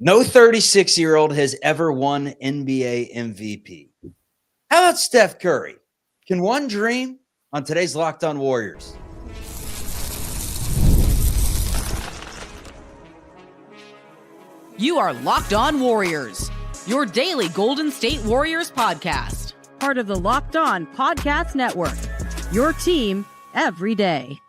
No 36-year-old has ever won NBA MVP. How about Steph Curry? Can one dream? On today's Locked On Warriors. You are Locked On Warriors, your daily Golden State Warriors podcast. Part of the Locked On Podcast Network, your team every day.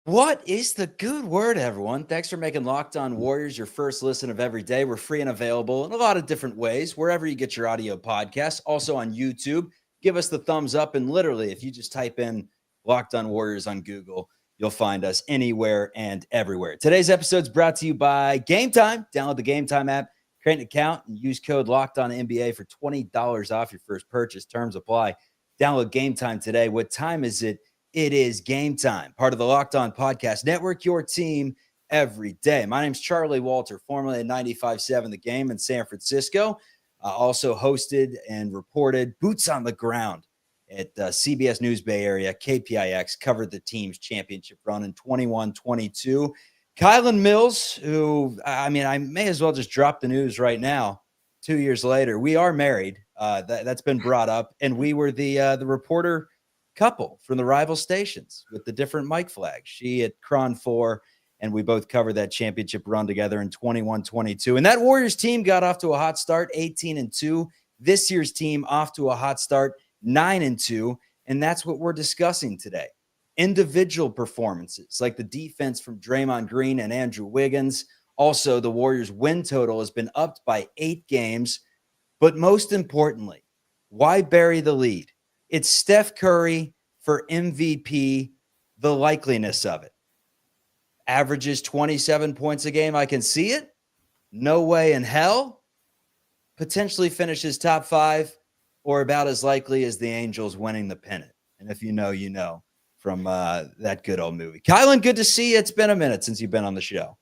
What is the good word, everyone? Thanks for making Locked On Warriors your first listen of every day. We're free and available in a lot of different ways, wherever you get your audio podcasts. Also on YouTube. Give us the thumbs up. And literally, if you just type in Locked On Warriors on Google, you'll find us anywhere and everywhere. Today's episode is brought to you by Gametime. Download the Gametime app, create an account, and use code LOCKEDONNBA for $20 off your first purchase. Terms apply. Download Gametime today. What time is it? It is game time, part of the Locked On Podcast Network, your team every day. My name's Charlie Walter, formerly at 95.7 The Game in San Francisco. Also hosted and reported boots on the ground at CBS News Bay Area, KPIX, covered the team's championship run in 21-22. Kylan Mills, who, I may as well just drop the news right now. 2 years later, we are married. That's been brought up, and we were the reporter couple from the rival stations with the different mic flags. She at Cron 4, and we both covered that championship run together in 21-22. And that Warriors team got off to a hot start, 18-2. This year's team off to a hot start, 9-2. And that's what we're discussing today. Individual performances, like the defense from Draymond Green and Andrew Wiggins. Also, the Warriors' win total has been upped by 8 games. But most importantly, why bury the lead? It's Steph Curry for MVP, the likeliness of it. Averages 27 points a game. I can see it. No way in hell. Potentially finishes top 5 or about as likely as the Angels winning the pennant. And if you know, you know from that good old movie. Kylan, good to see you. It's been a minute since you've been on the show.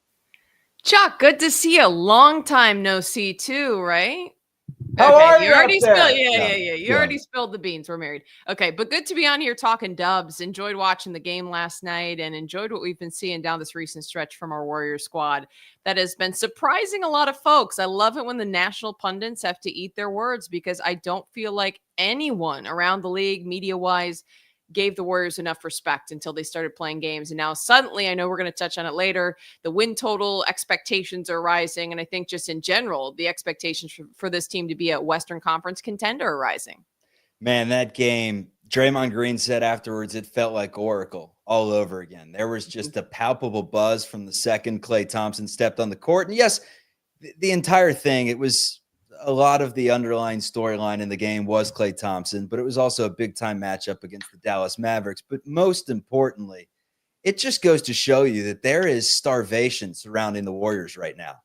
Chuck, good to see you. Long time no see too, right? How are you already out there? spilled, You already spilled the beans. We're married. Okay, but good to be on here talking Dubs. Enjoyed watching the game last night and enjoyed what we've been seeing down this recent stretch from our Warriors squad. That has been surprising a lot of folks. I love it when the national pundits have to eat their words because I don't feel like anyone around the league, media-wise, gave the Warriors enough respect until they started playing games. And now suddenly, I know we're going to touch on it later, the win total expectations are rising. And I think just in general, the expectations for this team to be a Western Conference contender are rising. Man, that game, Draymond Green said afterwards, it felt like Oracle all over again. There was just a palpable buzz from the second Klay Thompson stepped on the court. And yes, the entire thing, it was a lot of the underlying storyline in the game was Klay Thompson, but it was also a big-time matchup against the Dallas Mavericks. But most importantly, it just goes to show you that there is starvation surrounding the Warriors right now.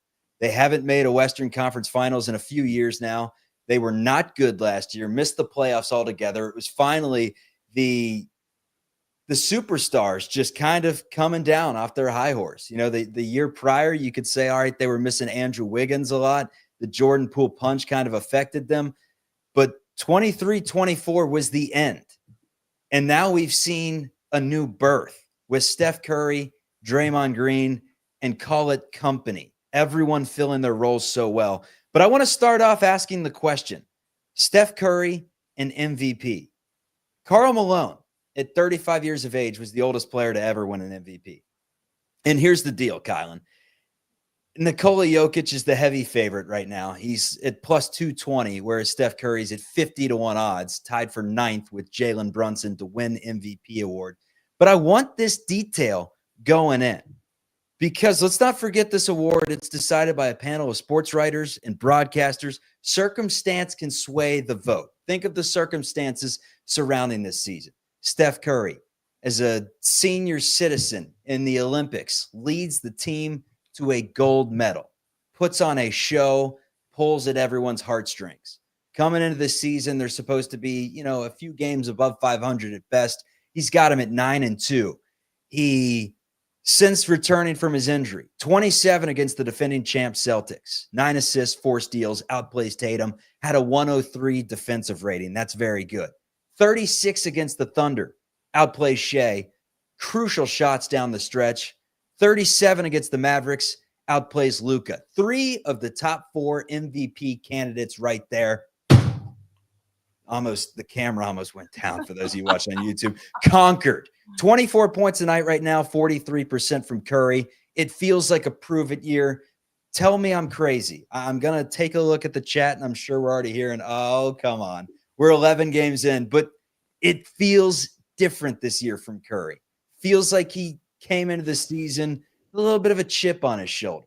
They haven't made a Western Conference Finals in a few years now. They were not good last year, missed the playoffs altogether. It was finally the superstars just kind of coming down off their high horse. You know, the year prior, you could say, all right, they were missing Andrew Wiggins a lot. The Jordan Poole punch kind of affected them. But 23-24 was the end. And now we've seen a new birth with Steph Curry, Draymond Green, and call it company. Everyone filling their roles so well. But I want to start off asking the question, Steph Curry and MVP. Karl Malone, at 35 years of age, was the oldest player to ever win an MVP. And here's the deal, Kylan. Nikola Jokic is the heavy favorite right now. He's at plus 220, whereas Steph Curry's at 50-1 odds, tied for 9th with Jalen Brunson to win MVP award. But I want this detail going in because let's not forget this award. It's decided by a panel of sports writers and broadcasters. Circumstance can sway the vote. Think of the circumstances surrounding this season. Steph Curry, as a senior citizen in the Olympics, leads the team to a gold medal, puts on a show, pulls at everyone's heartstrings. Coming into this season, they're supposed to be, a few games above 500 at best. He's got him at 9-2. He, since returning from his injury, 27 against the defending champ Celtics, 9 assists, 4 steals, outplays Tatum, had a 103 defensive rating. That's very good. 36 against the Thunder, outplays Shea, crucial shots down the stretch. 37 against the Mavericks, outplays Luka. 3 of the top 4 MVP candidates right there. The camera almost went down for those of you watching on YouTube. Conquered. 24 points a night right now, 43% from Curry. It feels like a prove-it year. Tell me I'm crazy. I'm going to take a look at the chat, and I'm sure we're already hearing, oh, come on. We're 11 games in, but it feels different this year from Curry. Feels like he came into the season with a little bit of a chip on his shoulder.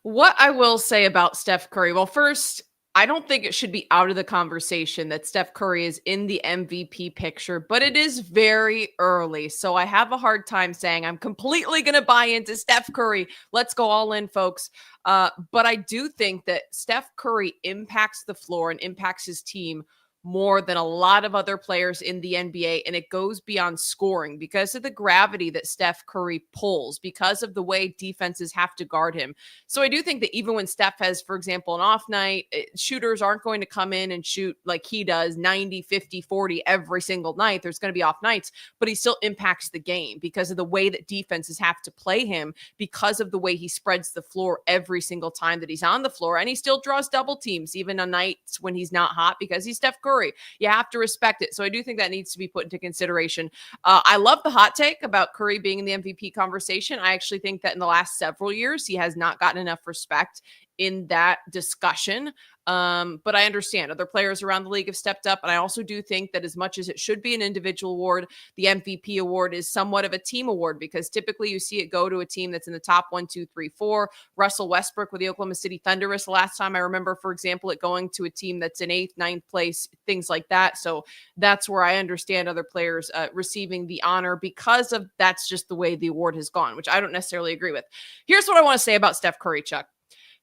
What I will say about Steph Curry, well, first, I don't think it should be out of the conversation that Steph Curry is in the MVP picture, but it is very early. So I have a hard time saying I'm completely going to buy into Steph Curry. Let's go all in, folks. But I do think that Steph Curry impacts the floor and impacts his team more than a lot of other players in the NBA. And it goes beyond scoring because of the gravity that Steph Curry pulls, because of the way defenses have to guard him. So I do think that even when Steph has, for example, an off night, shooters aren't going to come in and shoot like he does 90, 50, 40 every single night. There's going to be off nights, but he still impacts the game because of the way that defenses have to play him, because of the way he spreads the floor every single time that he's on the floor. And he still draws double teams, even on nights when he's not hot, because he's Steph Curry. You have to respect it. So I do think that needs to be put into consideration. I love the hot take about Curry being in the MVP conversation. I actually think that in the last several years, he has not gotten enough respect in that discussion. But I understand other players around the league have stepped up. And I also do think that as much as it should be an individual award, the MVP award is somewhat of a team award, because typically you see it go to a team that's in the top 1, 2, 3, 4. Russell Westbrook with the Oklahoma City Thunder was the last time I remember, for example, it going to a team that's in 8th, 9th place, things like that. So that's where I understand other players receiving the honor, because of that's just the way the award has gone, which I don't necessarily agree with. Here's what I want to say about Steph Curry, Chuck.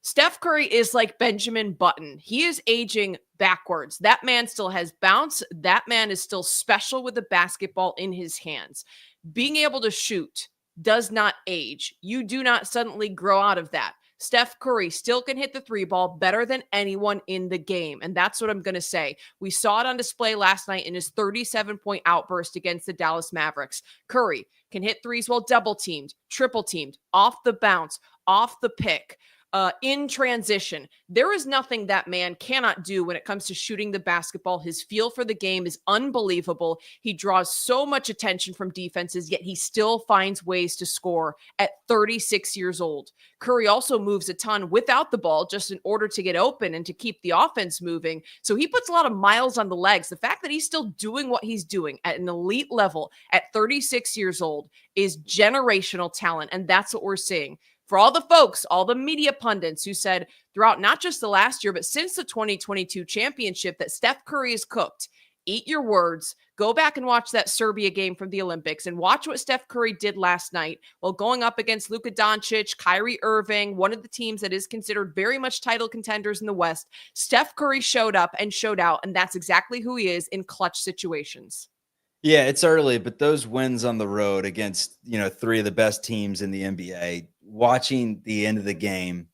Steph Curry is like Benjamin Button. He is aging backwards. That man still has bounce. That man is still special with the basketball in his hands. Being able to shoot does not age. You do not suddenly grow out of that. Steph Curry still can hit the 3 ball better than anyone in the game. And that's what I'm going to say. We saw it on display last night in his 37-point outburst against the Dallas Mavericks. Curry can hit threes while double teamed, triple teamed, off the bounce, off the pick. In transition. There is nothing that man cannot do when it comes to shooting the basketball. His feel for the game is unbelievable. He draws so much attention from defenses, yet he still finds ways to score at 36 years old. Curry also moves a ton without the ball, just in order to get open and to keep the offense moving. So he puts a lot of miles on the legs. The fact that he's still doing what he's doing at an elite level at 36 years old is generational talent. And that's what we're seeing. For all the folks, all the media pundits who said throughout not just the last year, but since the 2022 championship that Steph Curry is cooked, eat your words. Go back and watch that Serbia game from the Olympics and watch what Steph Curry did last night while going up against Luka Doncic, Kyrie Irving, one of the teams that is considered very much title contenders in the West. Steph Curry showed up and showed out, and that's exactly who he is in clutch situations. Yeah, it's early, but those wins on the road against, 3 of the best teams in the NBA, watching the end of the game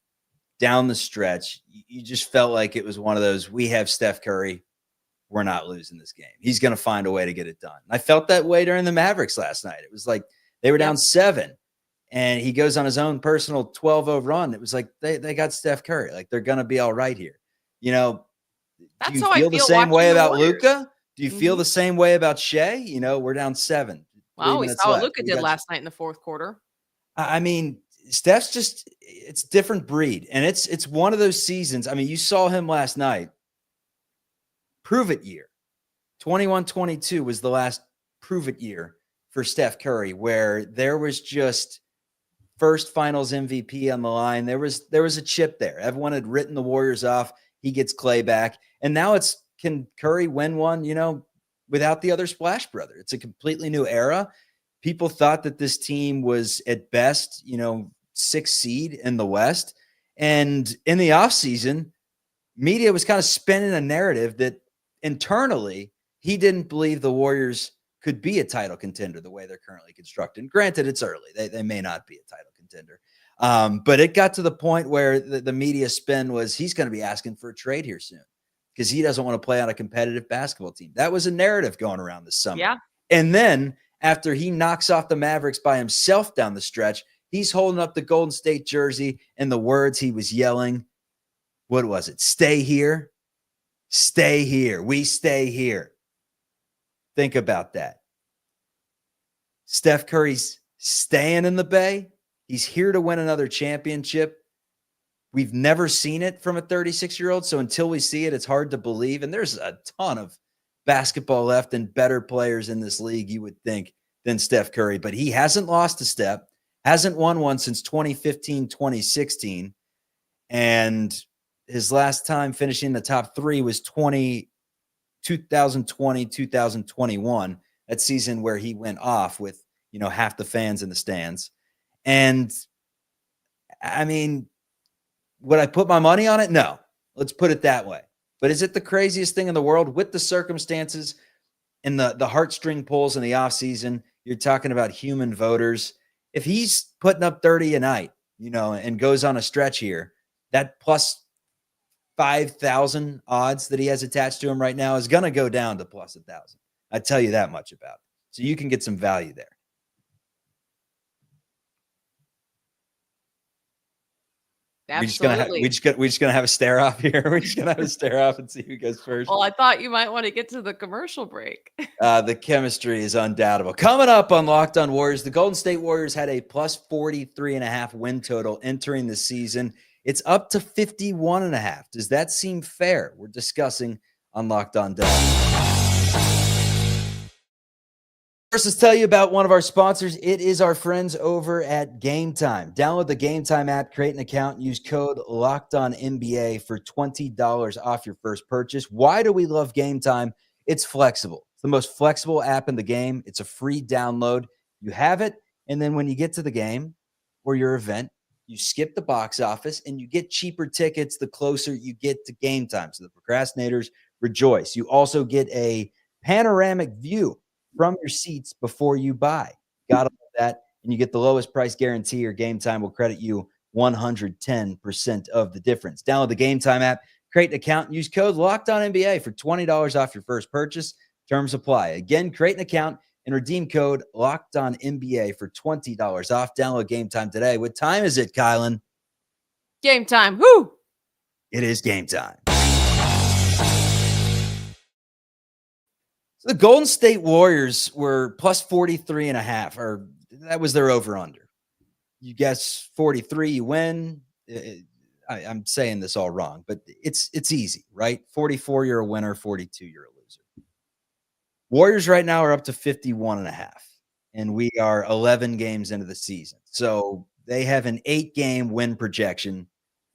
down the stretch, you just felt like it was one of those, we have Steph Curry, we're not losing this game. He's going to find a way to get it done. I felt that way during the Mavericks last night. It was like they were down 7 and he goes on his own personal 12-0 run. It was like they got Steph Curry. Like, they're going to be all right here. That's do you how feel I the feel same way about Warriors. Luka? Do you feel the same way about Shea? We're down 7. Wow, we saw what Luka did last night in the fourth quarter. I mean, Steph's just, it's different breed. And it's one of those seasons. I mean, you saw him last night. Prove it year. 21-22 was the last prove it year for Steph Curry, where there was just first finals MVP on the line. There was a chip there. Everyone had written the Warriors off. He gets Klay back. And now can Curry win one, without the other Splash brother? It's a completely new era. People thought that this team was at best, 6th seed in the West. And in the offseason, media was kind of spinning a narrative that internally he didn't believe the Warriors could be a title contender the way they're currently constructed. Granted, it's early. They may not be a title contender. But it got to the point where the media spin was he's going to be asking for a trade here soon, because he doesn't want to play on a competitive basketball team. That was a narrative going around this summer. Yeah. And then after he knocks off the Mavericks by himself down the stretch, He's holding up the Golden State jersey, and the words he was yelling, what was it? Stay here. Stay here. We stay here. Think about that. Steph Curry's staying in the Bay. He's here to win another championship. We've never seen it from a 36-year-old, so until we see it, it's hard to believe. And there's a ton of basketball left and better players in this league, you would think, than Steph Curry. But he hasn't lost a step, hasn't won one since 2015, 2016. And his last time finishing in the top three was 2020, 2021, that season where he went off with, half the fans in the stands. And I mean, would I put my money on it? No, let's put it that way. But is it the craziest thing in the world with the circumstances and the heartstring pulls in the offseason? You're talking about human voters. If he's putting up 30 a night, and goes on a stretch here, that plus 5,000 odds that he has attached to him right now is going to go down to plus 1,000. I tell you that much about it. So you can get some value there. Absolutely. We're just gonna have a stare off here. We're just gonna have a stare off and see who goes first. Well, I thought you might want to get to the commercial break. The chemistry is undoubtable. Coming up on Locked On Warriors, the Golden State Warriors had a plus 43.5 win total entering the season. It's up to 51.5. Does that seem fair? We're discussing on Locked On Dubs. First, let's tell you about one of our sponsors. It is our friends over at Gametime. Download the Gametime app, create an account, and use code LOCKEDONNBA for $20 off your first purchase. Why do we love Gametime? It's flexible. It's the most flexible app in the game. It's a free download. You have it, and then when you get to the game or your event, you skip the box office, and you get cheaper tickets the closer you get to Gametime. So the procrastinators rejoice. You also get a panoramic view from your seats before you buy. Gotta love that. And you get the lowest price guarantee, or Gametime will credit you 110% of the difference. Download the Gametime app, create an account, and use code LOCKEDONNBA for $20 off your first purchase. Terms apply. Again, create an account and redeem code LOCKEDONNBA for $20 off. Download Gametime today. What time is it, Kylan? Game time. Woo! It is game time. So the Golden State Warriors were plus 43.5, or that was their over-under. You guess 43, you win. I'm saying this all wrong, but it's easy, right? 44, you're a winner. 42, you're a loser. Warriors right now are up to 51.5, and we are 11 games into the season. So they have an 8-game win projection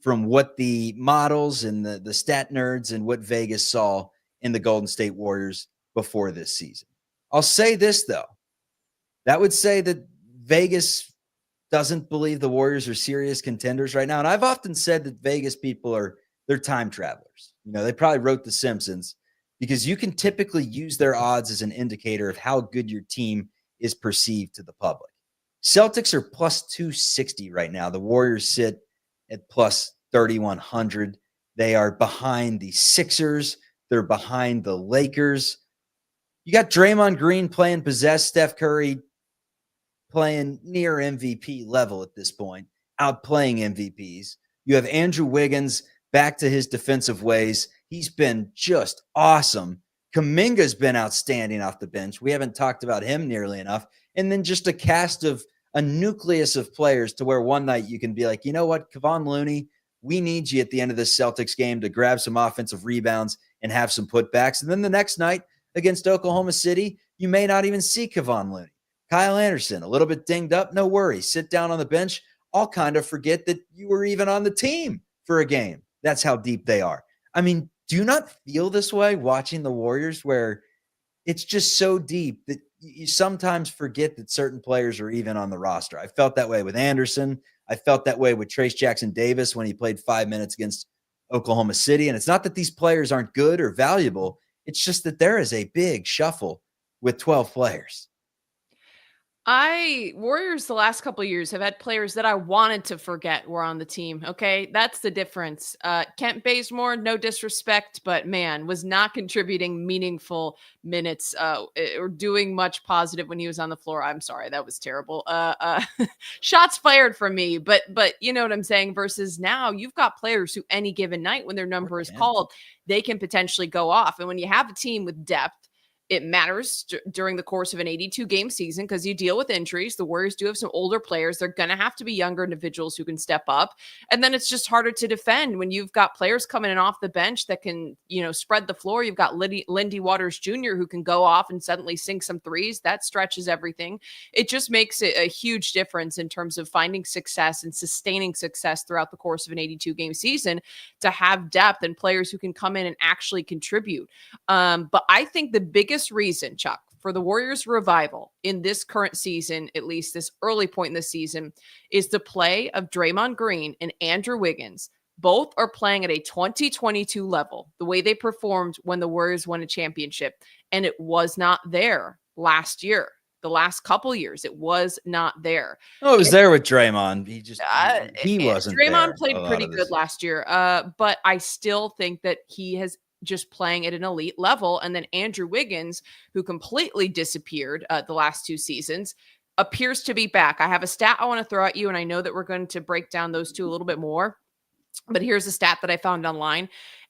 from what the models and the stat nerds and what Vegas saw in the Golden State Warriors before this season. I'll say this, though. That would say that Vegas doesn't believe the Warriors are serious contenders right now. And I've often said that Vegas people they're time travelers. They probably wrote The Simpsons, because you can typically use their odds as an indicator of how good your team is perceived to the public. Celtics are plus 260 right now. The Warriors sit at plus 3,100. They are behind the Sixers. They're behind the Lakers. You got Draymond Green playing possessed, Steph Curry playing near MVP level at this point, outplaying MVPs. You have Andrew Wiggins back to his defensive ways. He's been just awesome. Kuminga's been outstanding off the bench. We haven't talked about him nearly enough. And then just a nucleus of players to where one night you can be like, you know what, Kevon Looney, we need you at the end of this Celtics game to grab some offensive rebounds and have some putbacks. And then the next night against Oklahoma City, you may not even see Kevon Looney. Kyle Anderson, a little bit dinged up, no worries. Sit down on the bench. I'll kind of forget that you were even on the team for a game. That's how deep they are. I mean, do you not feel this way watching the Warriors, where it's just so deep that you sometimes forget that certain players are even on the roster? I felt that way with Anderson. I felt that way with Trace Jackson Davis when he played 5 minutes against Oklahoma City. And it's not that these players aren't good or valuable. It's just that there is a big shuffle with 12 players. Warriors the last couple of years have had players that I wanted to forget were on the team. Okay. That's the difference. Kent Bazemore, no disrespect, but man, was not contributing meaningful minutes or doing much positive when he was on the floor. I'm sorry, that was terrible. Shots fired from me, but you know what I'm saying? Versus now you've got players who any given night when their number is called, they can potentially go off. And when you have a team with depth, it matters during the course of an 82 game season because you deal with injuries. The Warriors do have some older players. They're going to have to be younger individuals who can step up. And then it's just harder to defend when you've got players coming in off the bench that can, spread the floor. You've got Lindy Waters Jr. who can go off and suddenly sink some threes. That stretches everything. It just makes it a huge difference in terms of finding success and sustaining success throughout the course of an 82 game season to have depth and players who can come in and actually contribute. But I think the biggest reason, Chuck, for the Warriors revival in this current season, at least this early point in the season, is the play of Draymond Green and Andrew Wiggins. Both are playing at a 2022 level, the way they performed when the Warriors won a championship. And it was not there last year. The last couple years, it was not there. Oh, it was there with Draymond. He wasn't. Draymond played pretty good last year, but I still think that he has just playing at an elite level. And then Andrew Wiggins, who completely disappeared the last 2 seasons, appears to be back. I have a stat I want to throw at you, and I know that we're going to break down those two a little bit more. But here's a stat that I found online.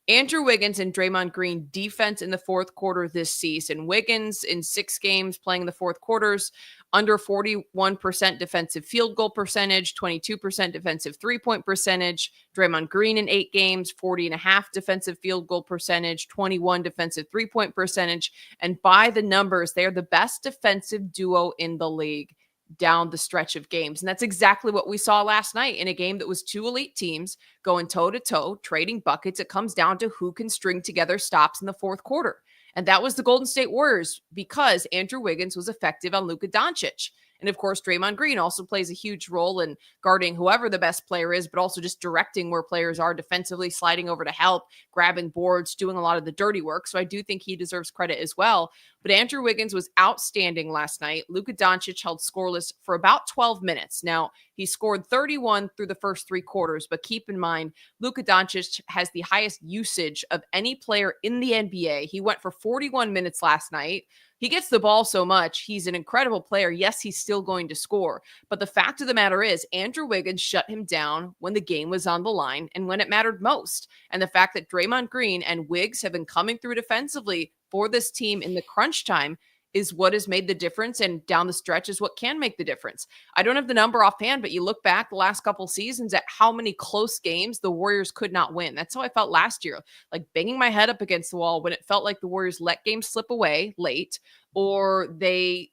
Andrew Wiggins and Draymond Green defense in the fourth quarter this season. Wiggins in 6 games playing in the fourth quarters, under 41% defensive field goal percentage, 22% defensive three-point percentage. Draymond Green in 8 games, 40.5 defensive field goal percentage, 21 defensive three-point percentage. And by the numbers, they are the best defensive duo in the league down the stretch of games. And that's exactly what we saw last night in a game that was 2 elite teams going toe to toe, trading buckets. It comes down to who can string together stops in the fourth quarter. And that was the Golden State Warriors because Andrew Wiggins was effective on Luka Doncic. And of course, Draymond Green also plays a huge role in guarding whoever the best player is, but also just directing where players are defensively, sliding over to help, grabbing boards, doing a lot of the dirty work. So I do think he deserves credit as well. But Andrew Wiggins was outstanding last night. Luka Doncic held scoreless for about 12 minutes. Now, he scored 31 through the first 3 quarters, but keep in mind, Luka Doncic has the highest usage of any player in the NBA. He went for 41 minutes last night. He gets the ball so much. He's an incredible player. Yes, he's still going to score. But the fact of the matter is, Andrew Wiggins shut him down when the game was on the line and when it mattered most. And the fact that Draymond Green and Wiggs have been coming through defensively for this team in the crunch time is what has made the difference, and down the stretch is what can make the difference. I don't have the number offhand, but you look back the last couple seasons at how many close games the Warriors could not win. That's how I felt last year, like banging my head up against the wall when it felt like the Warriors let games slip away late, or they,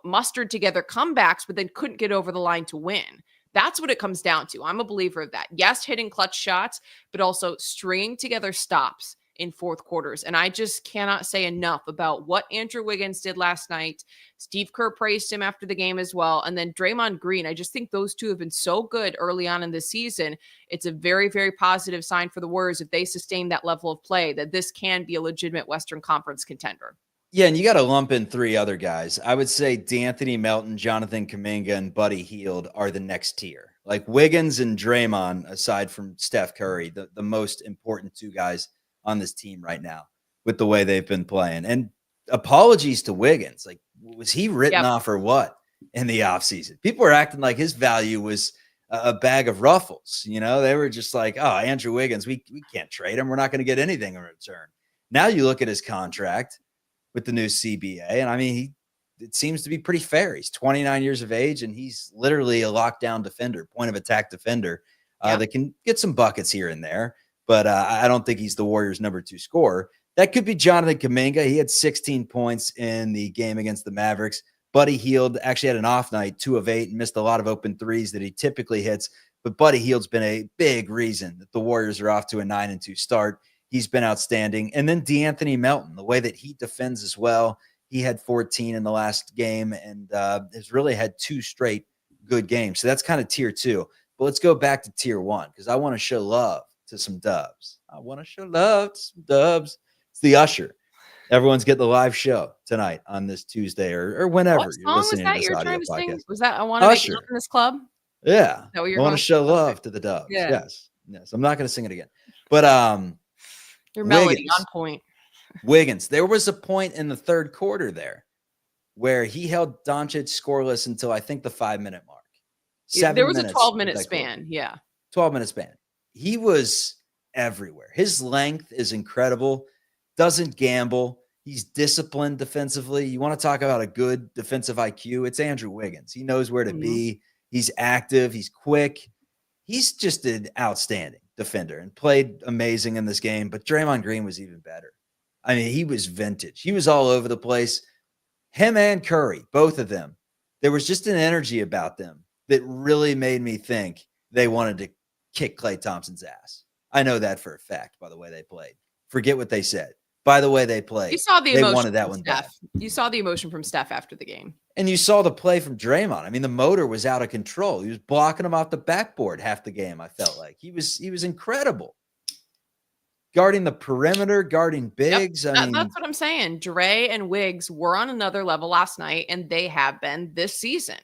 mustered together comebacks, but then couldn't get over the line to win. That's what it comes down to. I'm a believer of that. Yes, hitting clutch shots, but also stringing together stops in fourth quarters. And I just cannot say enough about what Andrew Wiggins did last night. Steve Kerr praised him after the game as well. And then Draymond Green, I just think those two have been so good early on in the season. It's a very, very positive sign for the Warriors if they sustain that level of play, that this can be a legitimate Western Conference contender. Yeah, and you got to lump in 3 other guys. I would say D'Anthony Melton, Jonathan Kuminga, and Buddy Hield are the next tier. Like Wiggins and Draymond, aside from Steph Curry, the most important 2 guys on this team right now with the way they've been playing. And apologies to Wiggins. Like, was he written off or what in the offseason? People were acting like his value was a bag of ruffles. They were just like, oh, Andrew Wiggins, we can't trade him. We're not going to get anything in return. Now you look at his contract with the new CBA, and I mean, it seems to be pretty fair. He's 29 years of age, and he's literally a lockdown defender, point of attack defender that can get some buckets here and there. But I don't think he's the Warriors' number 2 scorer. That could be Jonathan Kuminga. He had 16 points in the game against the Mavericks. Buddy Hield actually had an off night, 2 of 8, and missed a lot of open threes that he typically hits. But Buddy Hield's been a big reason that the Warriors are off to a 9-2 start. He's been outstanding. And then D'Anthony Melton, the way that he defends as well. He had 14 in the last game and has really had 2 straight good games. So that's kind of tier 2. But let's go back to tier 1 because I want to show love to some dubs. It's the Usher. Everyone's getting the live show tonight on this Tuesday or whenever What you're song was listening to that this you were audio trying to sing? podcast. Was that I Want to Make It Up Usher. in This Club? Yeah. Is that what you're I want going to show Okay. love to the Dubs. Yeah. Yes. I'm not going to sing it again. But Your melody Wiggins. on point. Wiggins. There was a point in the third quarter there where he held Doncic scoreless until I think the 5-minute mark. There was a minutes 12-minute with that quarter. span. Yeah. 12-minute span. He was everywhere. His length is incredible. Doesn't gamble. He's disciplined defensively. You want to talk about a good defensive IQ? It's Andrew Wiggins. He knows where to be. He's active. He's quick. He's just an outstanding defender and played amazing in this game. But Draymond Green was even better. I mean, he was vintage. He was all over the place. Him and Curry, both of them. There was just an energy about them that really made me think they wanted to kick Klay Thompson's ass. I know that for a fact by the way they played. Forget what they said. By the way they played. You saw the they emotion wanted that from one Steph. bad. You saw the emotion from Steph after the game. And you saw the play from Draymond. I mean, the motor was out of control. He was blocking him off the backboard half the game, I felt like. He was incredible. Guarding the perimeter, guarding bigs. Yep. I mean, that's what I'm saying. Dre and Wiggs were on another level last night, and they have been this season.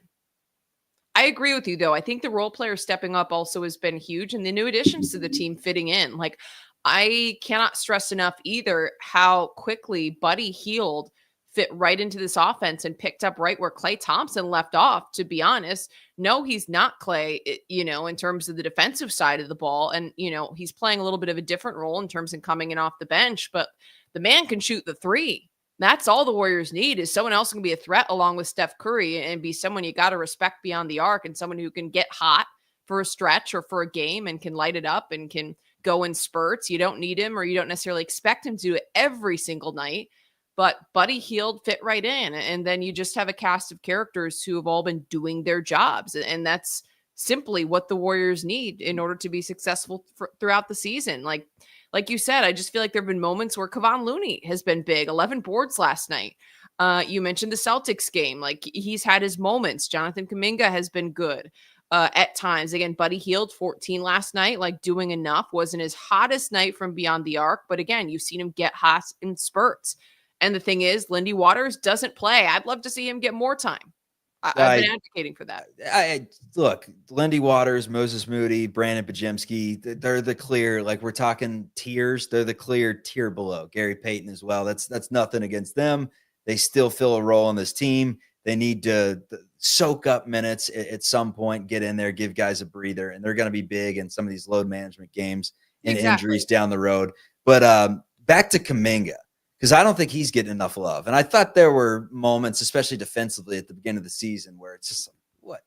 I agree with you, though. I think the role player stepping up also has been huge, and the new additions to the team fitting in. Like, I cannot stress enough either how quickly Buddy Hield fit right into this offense and picked up right where Klay Thompson left off, to be honest. No, he's not Klay, in terms of the defensive side of the ball. And, he's playing a little bit of a different role in terms of coming in off the bench, but the man can shoot the three. That's all the Warriors need is someone else who can be a threat along with Steph Curry and be someone you got to respect beyond the arc and someone who can get hot for a stretch or for a game and can light it up and can go in spurts. You don't need him or you don't necessarily expect him to do it every single night, but Buddy Hield fit right in. And then you just have a cast of characters who have all been doing their jobs. And that's simply what the Warriors need in order to be successful throughout the season. Like you said, I just feel like there have been moments where Kevon Looney has been big, 11 boards last night. You mentioned the Celtics game. Like, he's had his moments. Jonathan Kuminga has been good at times. Again, Buddy Hield, 14 last night, like doing enough. Wasn't his hottest night from beyond the arc. But again, you've seen him get hot in spurts. And the thing is, Lindy Waters doesn't play. I'd love to see him get more time. I've been advocating for that. Look, Lindy Waters, Moses Moody, Brandon Bajemski, they're the clear, like we're talking tiers. They're the clear tier below. Gary Payton as well. That's nothing against them. They still fill a role on this team. They need to soak up minutes at some point, get in there, give guys a breather, and they're going to be big in some of these load management games and injuries down the road. But back to Kuminga, because I don't think he's getting enough love. And I thought there were moments, especially defensively at the beginning of the season, where it's just like, what?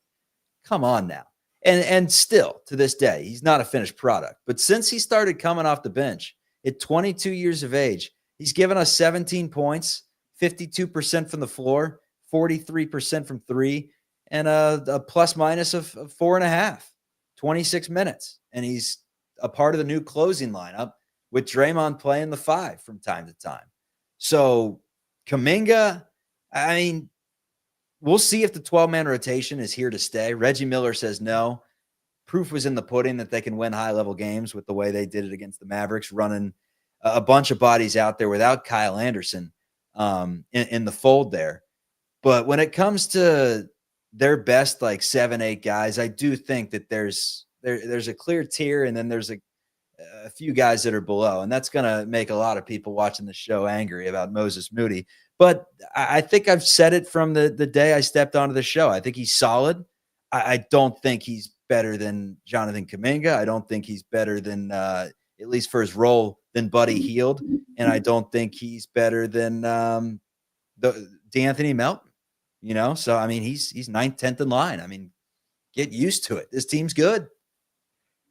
Come on now. And still, to this day, he's not a finished product. But since he started coming off the bench at 22 years of age, he's given us 17 points, 52% from the floor, 43% from three, and a plus minus of 4.5, 26 minutes. And he's a part of the new closing lineup with Draymond playing the 5 from time to time. So Kuminga, I mean, we'll see if the 12-man rotation is here to stay. Reggie Miller says no. Proof was in the pudding that they can win high-level games with the way they did it against the Mavericks, running a bunch of bodies out there without Kyle Anderson in the fold there. But when it comes to their best, like 7-8 guys, I do think that there's a clear tier, and then there's a few guys that are below, and that's going to make a lot of people watching the show angry about Moses Moody. But I think I've said it from the day I stepped onto the show. I think he's solid. I don't think he's better than Jonathan Kuminga. I don't think he's better than, at least for his role, than Buddy Hield. And I don't think he's better than D'Anthony Melton, So, I mean, he's 9th, 10th in line. I mean, get used to it. This team's good.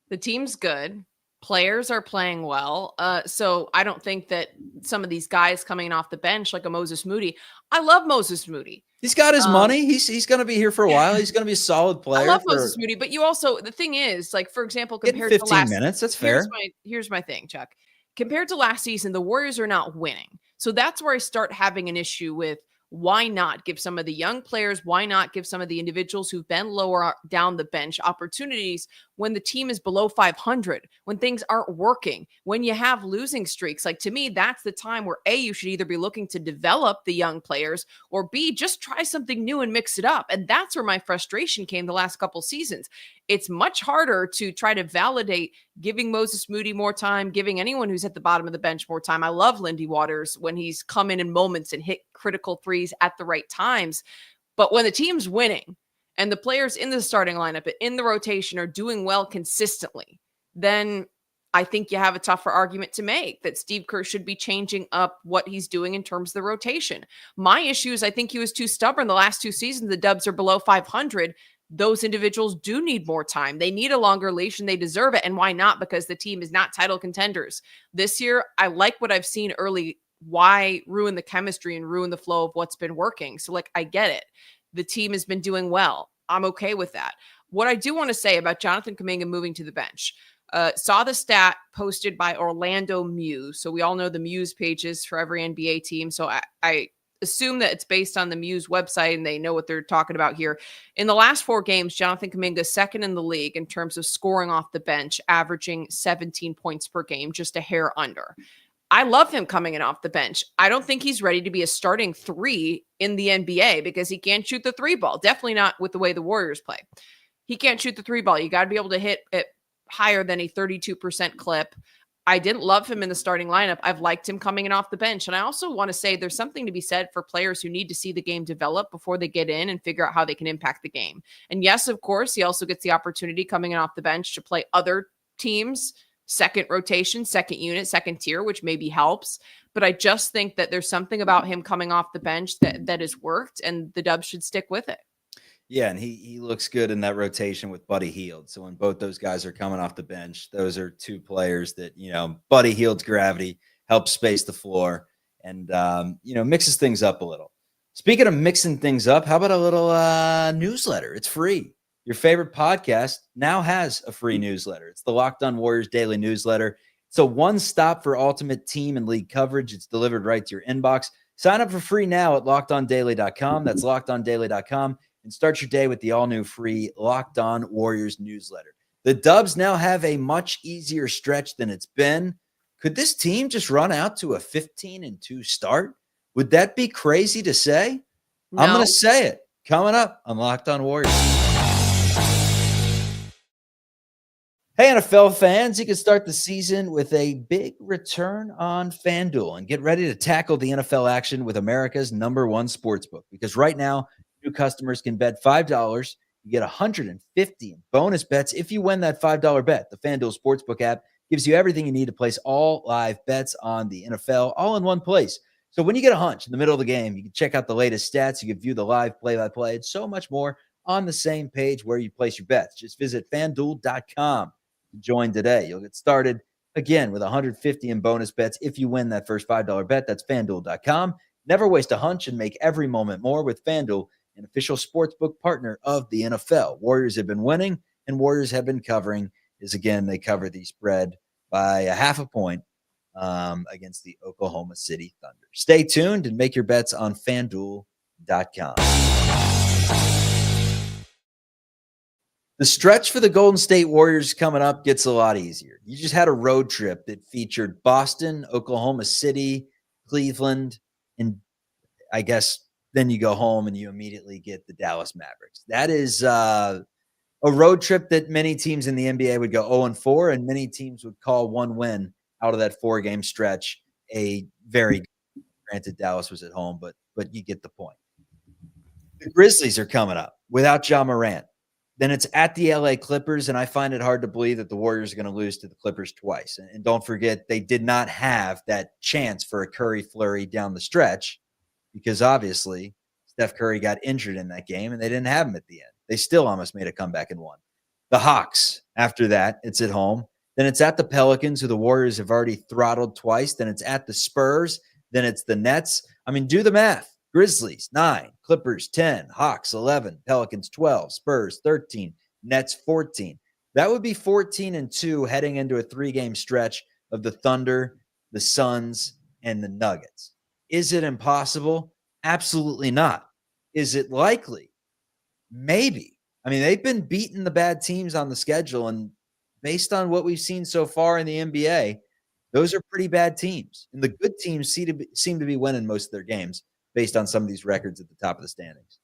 The team's good. Players are playing well. So I don't think that some of these guys coming off the bench, like a Moses Moody, I love Moses Moody. He's got his money. He's going to be here for a while. He's going to be a solid player. I love Moses Moody, but you also, the thing is, like, for example, compared 15 to last minutes, that's fair. Here's my thing, Chuck. Compared to last season, the Warriors are not winning. So that's where I start having an issue with why not give some of the young players, why not give some of the individuals who've been lower down the bench opportunities when the team is below 500, when things aren't working, when you have losing streaks? Like, to me, that's the time where A, you should either be looking to develop the young players, or B, just try something new and mix it up. And that's where my frustration came the last couple seasons. It's much harder to try to validate giving Moses Moody more time, giving anyone who's at the bottom of the bench more time. I love Lindy Waters when he's come in moments and hit critical threes at the right times. But when the team's winning and the players in the starting lineup, in the rotation, are doing well consistently, then I think you have a tougher argument to make that Steve Kerr should be changing up what he's doing in terms of the rotation. My issue is I think he was too stubborn the last 2 seasons. The Dubs are below 500. Those individuals do need more time. They need a longer leash and they deserve it. And why not? Because the team is not title contenders. This year, I like what I've seen early. Why ruin the chemistry and ruin the flow of what's been working? So, like, I get it. The team has been doing well. I'm okay with that. What I do want to say about Jonathan Kuminga moving to the bench, saw the stat posted by Orlando Muse. So we all know the Muse pages for every NBA team. So I assume that it's based on the Muse website and they know what they're talking about here. In the last 4 games, Jonathan Kuminga is second in the league in terms of scoring off the bench, averaging 17 points per game, just a hair under. I love him coming in off the bench. I don't think he's ready to be a starting 3 in the NBA because he can't shoot the 3 ball. Definitely not with the way the Warriors play. He can't shoot the 3 ball. You got to be able to hit it higher than a 32% clip. I didn't love him in the starting lineup. I've liked him coming in off the bench. And I also want to say there's something to be said for players who need to see the game develop before they get in and figure out how they can impact the game. And yes, of course, he also gets the opportunity coming in off the bench to play other teams, second rotation, second unit, second tier, which maybe helps. But I just think that there's something about him coming off the bench that has worked, and the Dubs should stick with it. Yeah, and he looks good in that rotation with Buddy Hield. So when both those guys are coming off the bench, those are 2 players that, Buddy Hield's gravity helps space the floor and, mixes things up a little. Speaking of mixing things up, how about a little newsletter? It's free. Your favorite podcast now has a free newsletter. It's the Locked On Warriors Daily Newsletter. It's a one-stop for ultimate team and league coverage. It's delivered right to your inbox. Sign up for free now at lockedondaily.com. That's lockedondaily.com. And start your day with the all-new free Locked On Warriors newsletter. The Dubs now have a much easier stretch than it's been. Could this team just run out to a 15-2 start? Would that be crazy to say? No. I'm going to say it. Coming up on Locked On Warriors. Hey, NFL fans, you can start the season with a big return on FanDuel and get ready to tackle the NFL action with America's #1 sportsbook. Because right now, new customers can bet $5. You get $150 in bonus bets if you win that $5 bet. The FanDuel Sportsbook app gives you everything you need to place all live bets on the NFL all in one place. So when you get a hunch in the middle of the game, you can check out the latest stats. You can view the live play-by-play and so much more on the same page where you place your bets. Just visit FanDuel.com to join today. You'll get started again with $150 in bonus bets if you win that first $5 bet. That's FanDuel.com. Never waste a hunch and make every moment more with FanDuel, an official sportsbook partner of the NFL. Warriors have been winning, and Warriors have been covering. Again, they cover the spread by a 0.5 point against the Oklahoma City Thunder. Stay tuned and make your bets on FanDuel.com. The stretch for the Golden State Warriors coming up gets a lot easier. You just had a road trip that featured Boston, Oklahoma City, Cleveland, and I guess then you go home and you immediately get the Dallas Mavericks. That is a road trip that many teams in the NBA would go 0-4, and many teams would call one win out of that 4-game stretch a very good. Granted, Dallas was at home, but you get the point. The Grizzlies are coming up without Ja Morant. Then it's at the LA Clippers, and I find it hard to believe that the Warriors are going to lose to the Clippers twice. And don't forget, they did not have that chance for a Curry flurry down the stretch because obviously Steph Curry got injured in that game, and they didn't have him at the end. They still almost made a comeback and won. The Hawks, after that, it's at home. Then it's at the Pelicans, who the Warriors have already throttled twice. Then it's at the Spurs. Then it's the Nets. I mean, do the math. Grizzlies, 9. Clippers, 10. Hawks, 11. Pelicans, 12. Spurs, 13. Nets, 14. That would be 14-2 heading into a 3-game stretch of the Thunder, the Suns, and the Nuggets. Is it impossible? Absolutely not. Is it likely? Maybe. I mean, they've been beating the bad teams on the schedule, and based on what we've seen so far in the NBA, those are pretty bad teams. And the good teams seem to be winning most of their games based on some of these records at the top of the standings.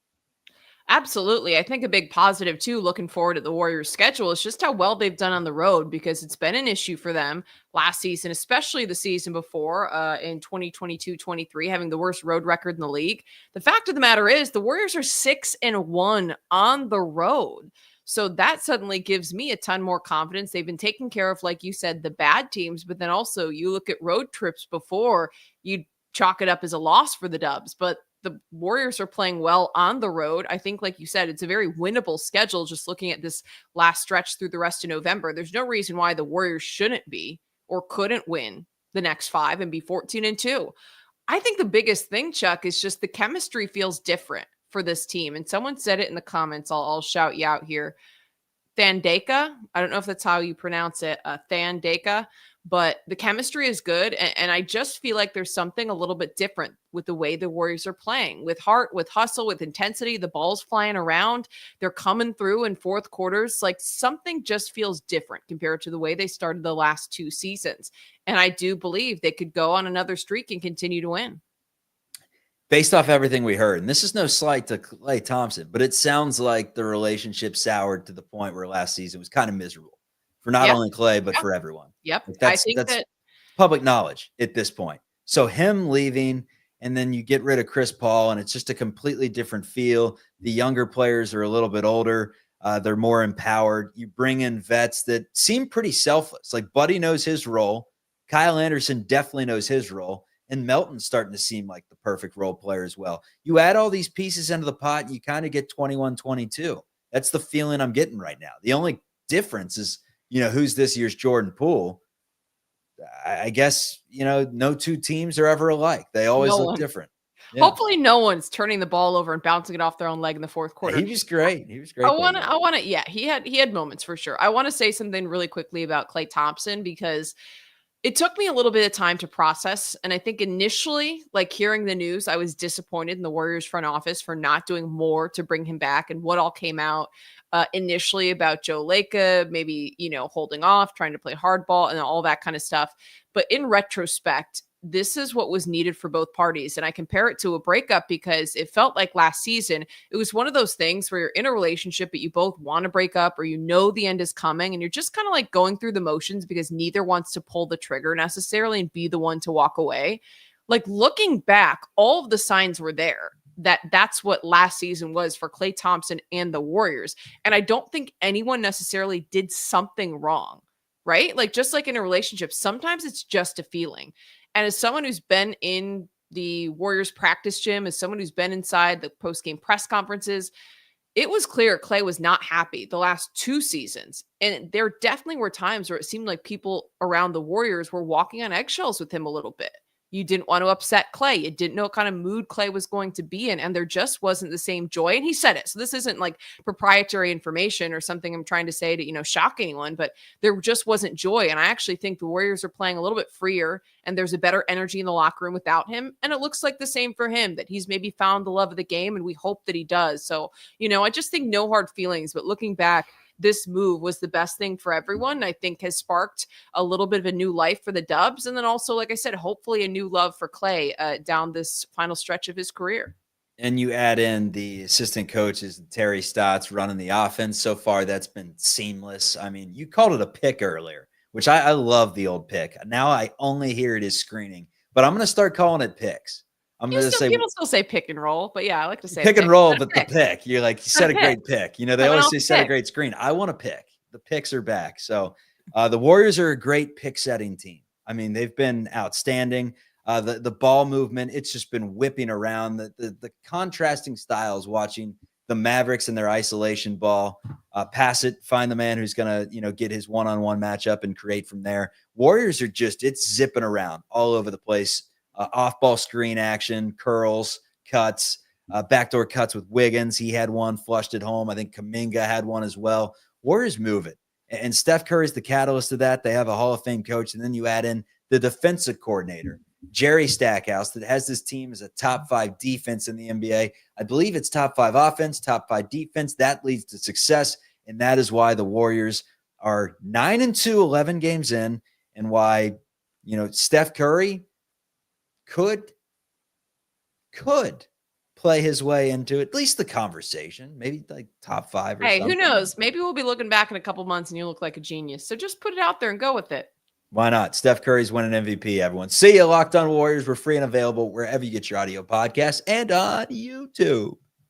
Absolutely. I think a big positive too, looking forward at the Warriors' schedule, is just how well they've done on the road, because it's been an issue for them last season, especially the season before in 2022-23, having the worst road record in the league. The fact of the matter is the Warriors are 6-1 on the road. So that suddenly gives me a ton more confidence. They've been taking care of, like you said, the bad teams, but then also you look at road trips before, you chalk it up as a loss for the Dubs. But the Warriors are playing well on the road. I think, like you said, it's a very winnable schedule just looking at this last stretch through the rest of November. There's no reason why the Warriors shouldn't be or couldn't win the next 5 and be 14-2. I think the biggest thing, Chuck, is just the chemistry feels different for this team. And someone said it in the comments. I'll shout you out here. Thandeka. I don't know if that's how you pronounce it. Thandeka. But the chemistry is good. And I just feel like there's something a little bit different with the way the Warriors are playing, with heart, with hustle, with intensity. The ball's flying around. They're coming through in fourth quarters. Like, something just feels different compared to the way they started the last 2 seasons. And I do believe they could go on another streak and continue to win. Based off everything we heard, and this is no slight to Klay Thompson, but it sounds like the relationship soured to the point where last season was kind of miserable for not only Klay, but for everyone. Yep. Like that's public knowledge at this point. So him leaving, and then you get rid of Chris Paul, and it's just a completely different feel. The younger players are a little bit older. They're more empowered. You bring in vets that seem pretty selfless. Like Buddy knows his role. Kyle Anderson definitely knows his role. And Melton's starting to seem like the perfect role player as well. You add all these pieces into the pot, and you kind of get 21-22. That's the feeling I'm getting right now. The only difference is, who's this year's Jordan Poole? I guess, no 2 teams are ever alike. They always look different. Yeah. Hopefully no one's turning the ball over and bouncing it off their own leg in the fourth quarter. He was great. I want to, yeah, he had moments for sure. I want to say something really quickly about Klay Thompson, because it took me a little bit of time to process. And I think initially, like hearing the news, I was disappointed in the Warriors front office for not doing more to bring him back, and what all came out initially about Joe Lacob, maybe, holding off, trying to play hardball and all that kind of stuff. But in retrospect, this is what was needed for both parties. And I compare it to a breakup, because it felt like last season, it was one of those things where you're in a relationship, but you both want to break up, or the end is coming, and you're just kind of like going through the motions because neither wants to pull the trigger necessarily and be the one to walk away. Like, looking back, all of the signs were there that's what last season was for Klay Thompson and the Warriors. And I don't think anyone necessarily did something wrong, right? Like, just like in a relationship, sometimes it's just a feeling. And as someone who's been in the Warriors practice gym, as someone who's been inside the post-game press conferences, it was clear Klay was not happy the last 2 seasons. And there definitely were times where it seemed like people around the Warriors were walking on eggshells with him a little bit. You didn't want to upset Klay. You didn't know what kind of mood Klay was going to be in. And there just wasn't the same joy. And he said it. So this isn't like proprietary information or something I'm trying to say to, shock anyone, but there just wasn't joy. And I actually think the Warriors are playing a little bit freer, and there's a better energy in the locker room without him. And it looks like the same for him, that he's maybe found the love of the game, and we hope that he does. So, I just think no hard feelings, but looking back, this move was the best thing for everyone. I think has sparked a little bit of a new life for the Dubs. And then also, like I said, hopefully a new love for Klay down this final stretch of his career. And you add in the assistant coaches, Terry Stotts running the offense. So far, that's been seamless. I mean, you called it a pick earlier, which I love the old pick. Now I only hear it as screening, but I'm going to start calling it picks. I'm going to say people still say pick and roll, but yeah, I like to say pick and roll, but the pick. You're like, you said a great pick. They always say set a great screen. I want to pick. The picks are back. So the Warriors are a great pick setting team. I mean, they've been outstanding. The ball movement, it's just been whipping around. The contrasting styles, watching the Mavericks and their isolation ball, pass it, find the man who's going to, get his one-on-one matchup and create from there. Warriors are it's zipping around all over the place. Off-ball screen action, curls, cuts, backdoor cuts with Wiggins. He had one flushed at home. I think Kuminga had one as well. Warriors move it. And Steph Curry is the catalyst of that. They have a Hall of Fame coach. And then you add in the defensive coordinator. Jerry Stackhouse that has this team as a top 5 defense in the NBA. I believe it's top 5 offense, top 5 defense. That leads to success, and that is why the Warriors are 9-2, 11 games in, and why, Steph Curry could play his way into at least the conversation, maybe like top 5 or hey, something. Who knows? Maybe we'll be looking back in a couple months and you look like a genius. So just put it out there and go with it. Why not? Steph Curry's winning MVP, everyone. See ya, Locked On Warriors. We're free and available wherever you get your audio podcasts and on YouTube.